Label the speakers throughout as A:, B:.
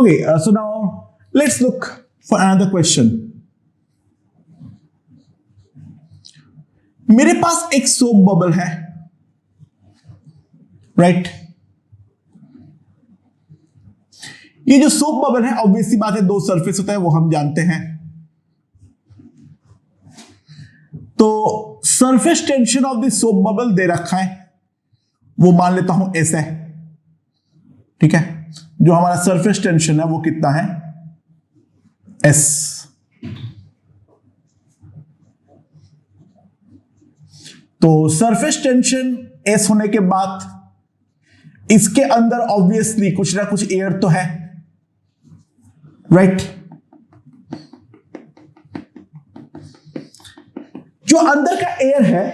A: Okay, so now let's look for another question. मेरे पास एक soap bubble है, right? ये जो सोप बबल है, ऑब्वियसली बात है, दो सरफेस होता है, वो हम जानते हैं। तो surface tension of the soap bubble दे रखा है, वो मान लेता हूं ऐसा है, ठीक है? जो हमारा सरफेस टेंशन है वो कितना है? S। तो सरफेस टेंशन S होने के बाद इसके अंदर ऑब्वियसली कुछ ना कुछ एयर तो है, राइट? जो अंदर का एयर है,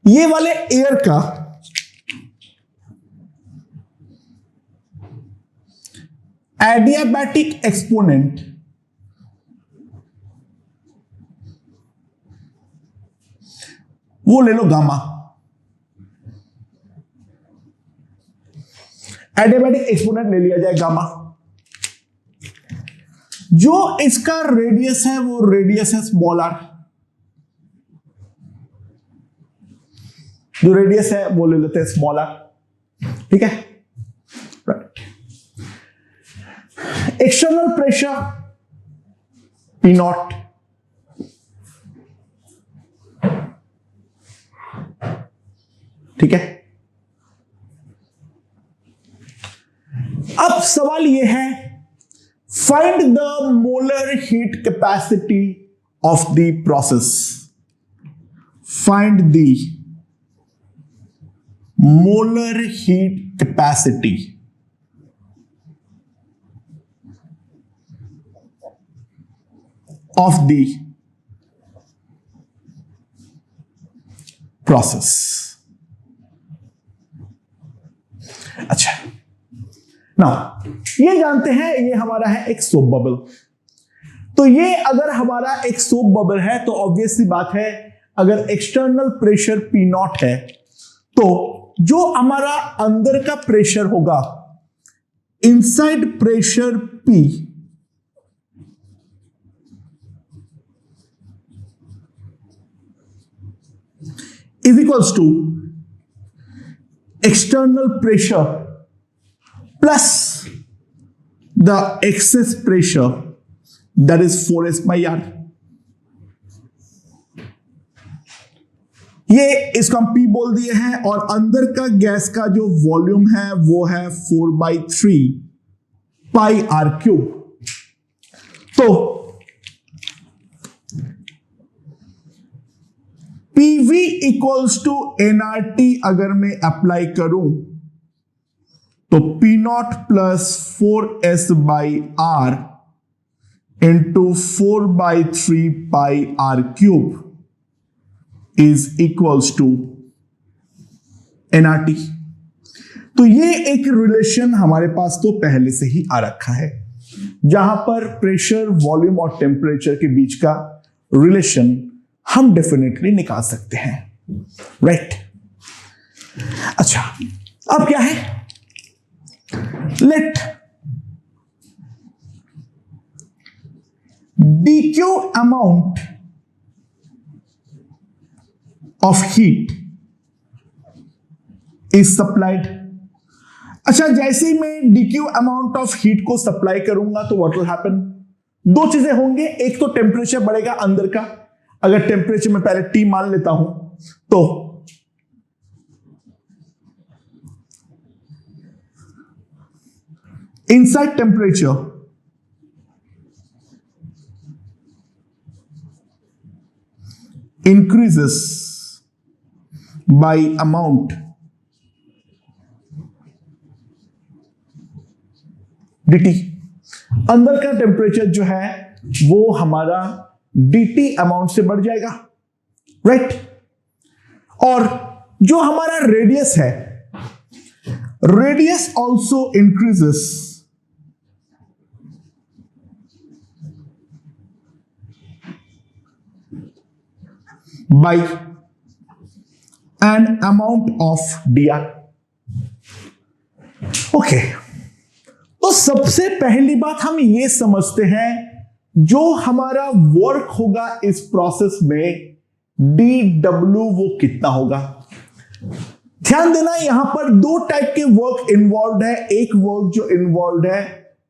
A: ये वाले एयर का एडियाबैटिक एक्सपोनेंट वो ले लो गामा। एडियाबैटिक एक्सपोनेंट ले लिया जाए गामा। जो इसका रेडियस है वो रेडियस है स्मॉल आर। जो रेडियस है वो ले लेते हैं स्मॉल आर, ठीक है? Right. External pressure P not, ठीक है? अब सवाल यह है, find the molar heat capacity of the process. Find the molar heat capacity of the process। अच्छा, नाउ ये जानते हैं ये हमारा है एक सोप बबल। तो ये अगर हमारा एक सोप बबल है तो ऑब्वियसली बात है, अगर एक्सटर्नल प्रेशर P नॉट है तो जो हमारा अंदर का प्रेशर होगा, inside pressure P is equals to external pressure plus the excess pressure, that is 4S by R। ये इसको हम P बोल दिए हैं, और अंदर का गैस का जो वॉल्यूम है वो है 4/3 पाई R क्यूब। तो PV इक्वल्स टू nRT अगर मैं अप्लाई करूं तो P naught plus 4S by R into 4/3 pi R cube is equals to nRT। तो ये एक रिलेशन हमारे पास तो पहले से ही आ रखा है, जहां पर प्रेशर, वॉल्यूम और टेम्परेचर के बीच का रिलेशन हम डेफिनेटली निकाल सकते हैं, राइट? अच्छा, अब क्या है? Let dq amount of heat is supplied. अच्छा, जैसे ही मैं dq अमाउंट ऑफ हीट को सप्लाई करूंगा तो व्हाट विल हैपन? दो चीजें होंगे, एक तो टेम्परेचर बढ़ेगा अंदर का। अगर टेम्परेचर में पहले T मान लेता हूं तो inside temperature increases by amount dt। अंदर का टेम्परेचर जो है वो हमारा dt अमाउंट से बढ़ जाएगा, राइट? और जो हमारा रेडियस है, radius also increases by an amount of dr। Okay, तो तो सबसे पहली बात हम ये समझते हैं, जो हमारा वर्क होगा इस प्रोसेस में dw वो कितना होगा। ध्यान देना, यहां पर दो टाइप के वर्क इन्वॉल्व है। एक वर्क जो इन्वॉल्व है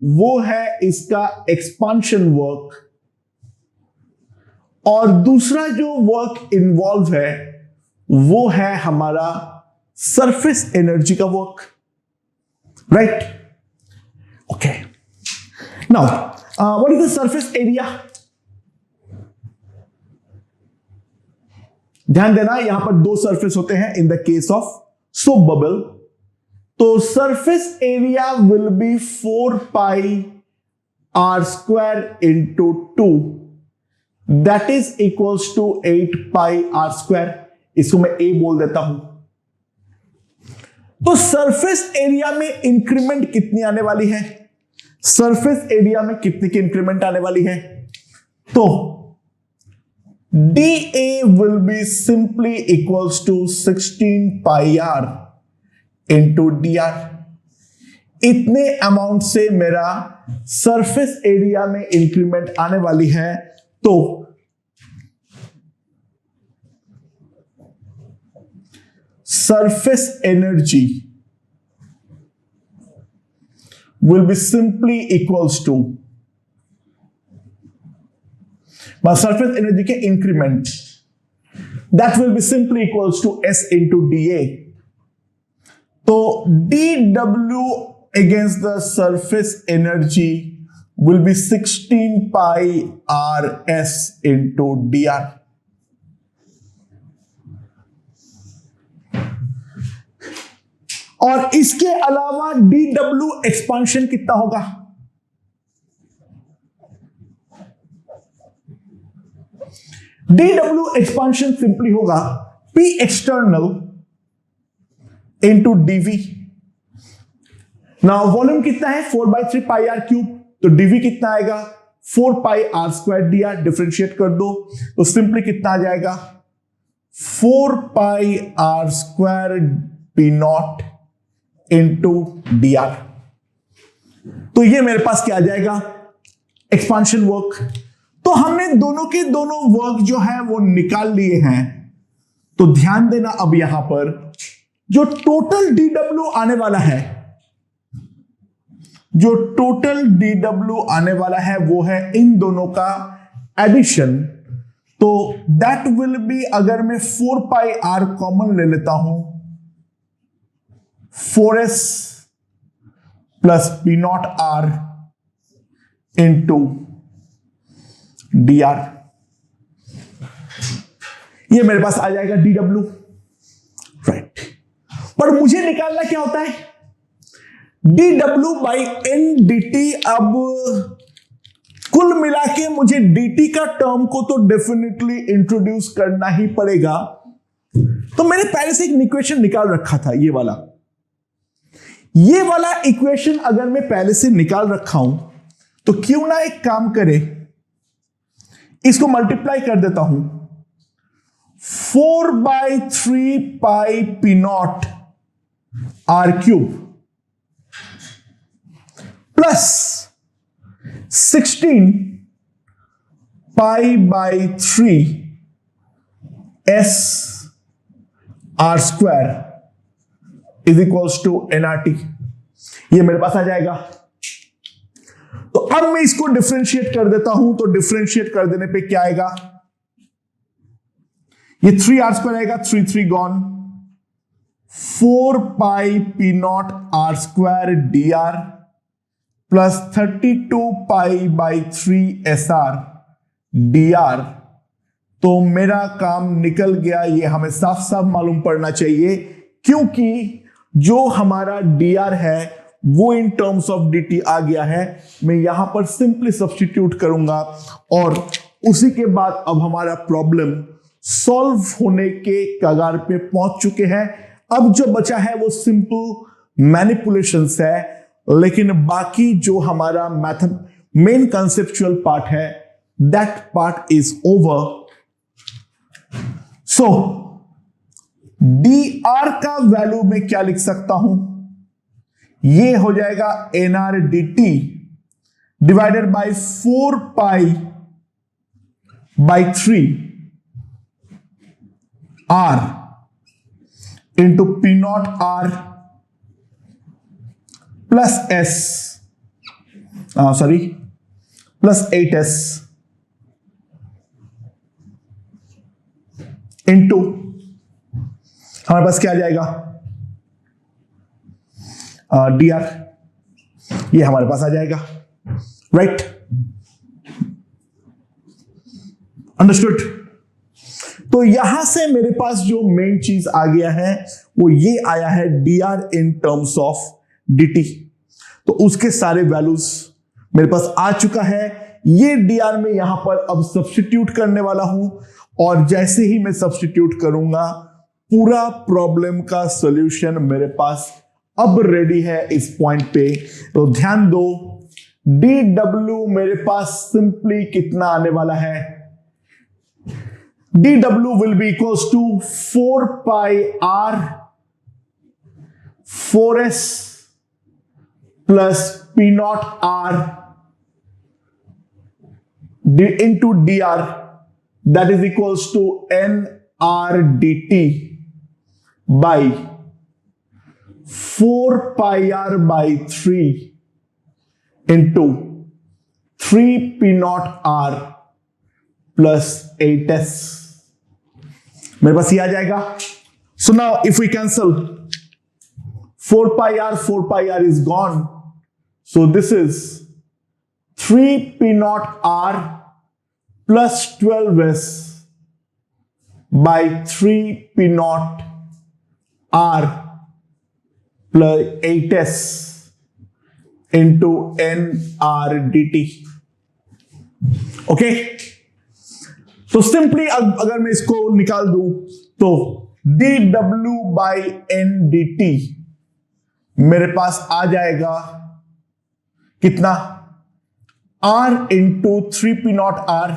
A: वो है इसका एक्सपांशन वर्क, और दूसरा जो वर्क इन्वॉल्व है वो है हमारा सरफेस एनर्जी का work, right? Okay, now what is the surface area? ध्यान देना, यहां पर दो सरफेस होते हैं in the case of soap bubble. तो surface area will be 4 pi r square into 2, that is equals to 8 pi r square. इसको मैं a बोल देता हूं। तो सरफेस एरिया में इंक्रीमेंट कितनी आने वाली है? सरफेस एरिया में कितनी की इंक्रीमेंट आने वाली है? तो dA will be simply equals to 16 pi r into dr। इतने अमाउंट से मेरा सरफेस एरिया में इंक्रीमेंट आने वाली है। तो surface energy will be simply equals to surface energy के increment, that will be simply equals to S into dA। तो dW against the surface energy will be 16 pi RS into dr। और इसके अलावा dW expansion कितना होगा? dW expansion simply होगा P external into dV। Now volume कितना है? 4/3 pi r cube. तो dV कितना आएगा? 4 pi r square dr। Differentiate कर दो तो सिंपली कितना आ जाएगा? 4 pi r square P not into dr। तो ये मेरे पास क्या आ जाएगा? Expansion work. तो हमने दोनों के दोनों वर्क जो है वो निकाल लिए हैं। तो ध्यान देना, अब यहां पर जो टोटल dW आने वाला है, जो टोटल dW आने वाला है वो है इन दोनों का एडिशन। तो दैट विल बी, अगर मैं 4 पाई r कॉमन ले लेता हूं, 4s plus P naught r into dr। ये मेरे पास आ जाएगा dW, राइट। पर मुझे निकालना क्या होता है? dW by n dt। अब कुल मिला के मुझे dt का टर्म को तो डेफिनेटली इंट्रोड्यूस करना ही पड़ेगा। तो मैंने पहले से एक इक्वेशन निकाल रखा था, ये वाला इक्वेशन अगर मैं पहले से निकाल रखा हूं तो क्यों ना एक काम करे, इसको मल्टीप्लाई कर देता हूं। 4/3 pi P naught r cube plus 16 पाई/3 S r square is equals to nRT। ये मेरे पास आ जाएगा। तो अब मैं इसको डिफरेंशिएट कर देता हूं। तो डिफरेंशिएट कर देने पे क्या आएगा? ये 3r स्क्वायर आएगा, 3 गॉन। 4 पाई P naught r square dr plus 32 पाई/3 SR dr। तो मेरा काम निकल गया। ये हमें साफ साफ मालूम पड़ना चाहिए, क्योंकि जो हमारा dr है वो इन टर्म्स ऑफ dt आ गया है। मैं यहां पर सिंपली सब्स्टिट्यूट करूंगा और उसी के बाद अब हमारा प्रॉब्लम सॉल्व होने के कगार पे पहुंच चुके हैं। अब जो बचा है वो सिंपल मैनिपुलेशंस है, लेकिन बाकी जो हमारा मैथड मेन कंसेप्चुअल पार्ट है, that part is over. So dr का वैल्यू मैं क्या लिख सकता हूं? ये हो जाएगा nr dt divided by 4 pi by 3 r into P naught R plus s sorry plus 8s into हमारे पास क्या आ जाएगा dr, ये हमारे पास आ जाएगा, राइट? अंडरस्टूड? तो यहां से मेरे पास जो मेन चीज आ गया है वो ये आया है dr in terms of dt। तो उसके सारे वैल्यूज मेरे पास आ चुका है। ये dr में यहां पर अब सब्स्टिट्यूट करने वाला हूं और जैसे ही मैं सब्स्टिट्यूट करूंगा पूरा प्रॉब्लम का सॉल्यूशन मेरे पास अब रेडी है इस पॉइंट पे। तो ध्यान दो, dw मेरे पास सिंपली कितना आने वाला है, dw will be equals to 4 pi r 4s plus p naught r into dr, that is equals to nr dt by 4 pi r by 3 into 3 p naught r plus 8s। मेरे पास ये आ जाएगा। So now if we cancel 4 pi r is gone, so this is 3 p naught r plus 12s by 3 p naught r plus 8s into nr dt। Okay, तो simply अगर मैं इसको निकाल दूं तो dw by n dt मेरे पास आ जाएगा कितना, r into 3p naught r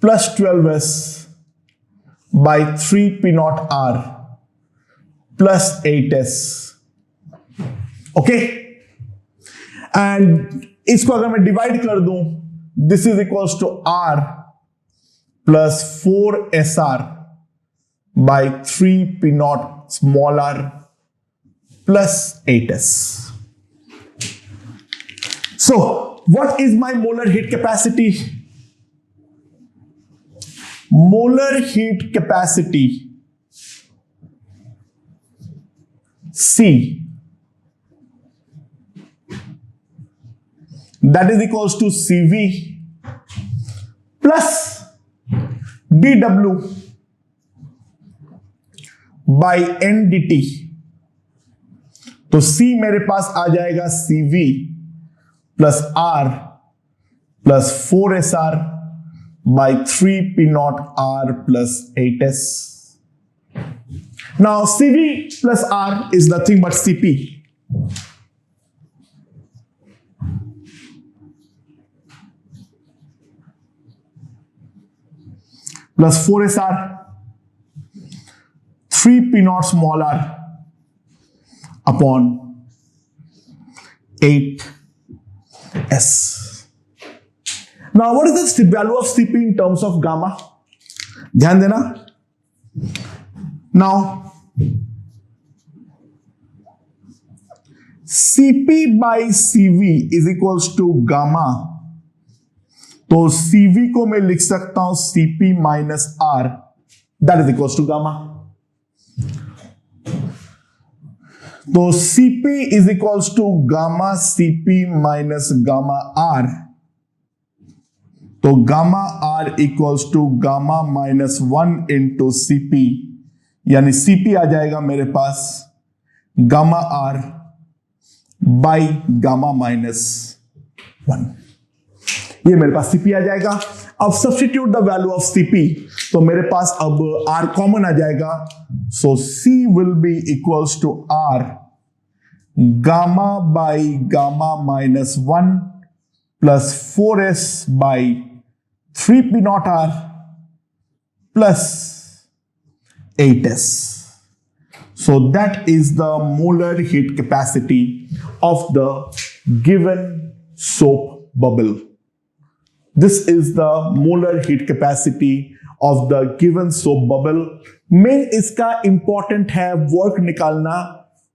A: plus 12s by 3p naught r plus 8s। Okay, and इसको अगर मैं डिवाइड कर दूं, this is equals to r plus 4sr by 3p naught small r plus 8s। So what is my molar heat capacity? Molar heat capacity C, that is equals to CV plus dW by NDT। तो C मेरे पास आ जाएगा CV plus R plus 4SR by 3P naught R plus 8S। Now CV plus R is nothing but CP plus 4SR 3P naught small r upon 8S। Now what is the value of CP in terms of gamma? ध्यान देना। Now CP by CV is equals to gamma। तो CV को मैं लिख सकता हूं CP minus R, that is equals to gamma. तो CP is equals to gamma CP minus gamma R। तो gamma R equals to gamma minus 1 into CP, यानी CP आ जाएगा मेरे पास gamma R by gamma minus 1। ये मेरे पास CP आ जाएगा। अब substitute the value of CP, तो मेरे पास अब R कॉमन आ जाएगा। So C will be equals to R gamma by gamma minus 1 plus 4S by 3P not R plus 8S। So that is the molar heat capacity of the given soap bubble. This is the molar heat capacity of the given soap bubble. Main इसका important है work निकालना.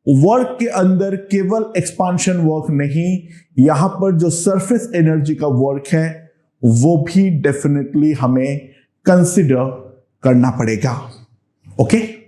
A: Work के अंदर केवल expansion work नहीं, यहां पर जो सरफेस एनर्जी का वर्क है वो भी डेफिनेटली हमें कंसिडर करना पड़ेगा. ओके